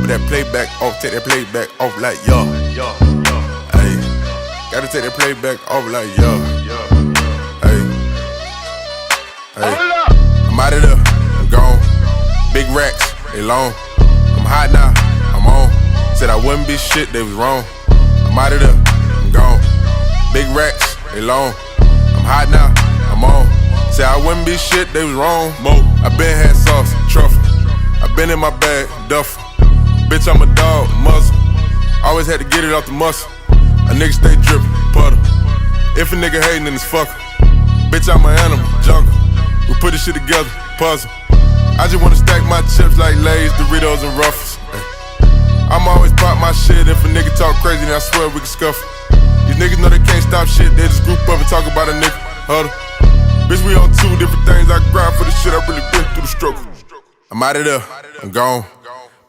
But that playback off, take that playback off like yeah. Ayy, gotta take that playback off like yeah. Ayy, I'm out of there, I'm gone. Big racks, they long. I'm hot now, I'm on. Said I wouldn't be shit, they was wrong. I'm out of there, I'm gone. Big racks, they long. I'm hot now, I'm on. Said I wouldn't be shit, they was wrong. Mo, I been had sauce, truffle. I been in my bag, duffel. Bitch, I'm a dog, muzzle. Always had to get it off the muscle. A nigga stay drippin', puddle. If a nigga hatin', then it's fucker. Bitch, I'm an animal, jungle. We put this shit together, puzzle. I just wanna stack my chips like Lay's, Doritos, and Ruffles. I'ma always pop my shit. If a nigga talk crazy, then I swear we can scuffle. These niggas know they can't stop shit. They just group up and talk about a nigga, huddle. Bitch, we on two different things. I grind for the shit, I really been through the struggle. I'm out of there, I'm gone.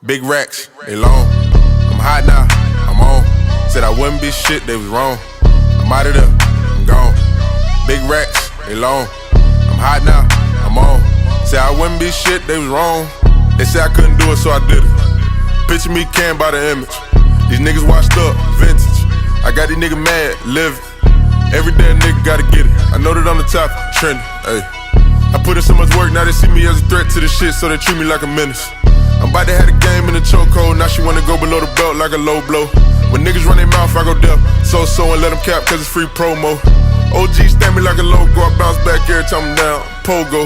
Big racks, they long. I'm hot now, I'm on. Said I wouldn't be shit, they was wrong. I'm out of there, I'm gone. Big racks, they long. I'm hot now, I'm on. Said I wouldn't be shit, they was wrong. They said I couldn't do it, so I did it. Picture me canned by the image. These niggas washed up, vintage. I got these niggas mad, living. Every day a nigga gotta get it. I know that I'm the top, trending, ayy. I put in so much work, now they see me as a threat to the shit, so they treat me like a menace. I'm about to have the game in the chokehold, now she wanna go below the belt like a low blow. When niggas run their mouth, I go deaf. So and let them cap, cause it's free promo. OG stand me like a logo, I bounce back every time I'm down, pogo.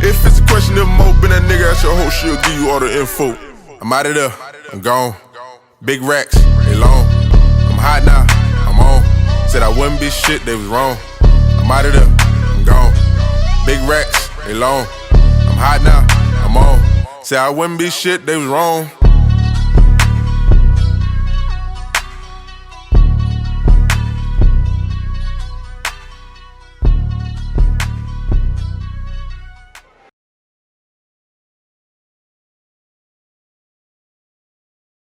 If it's a question of Mo, been that nigga at your hoe, she'll give you all the info. I'm out of there, I'm gone. Big racks, they long. I'm hot now, I'm on. Said I wouldn't be shit, they was wrong. I'm out of there, I'm gone. Big racks, they long. I'm hot now, I'm on. Said I wouldn't be shit, they was wrong.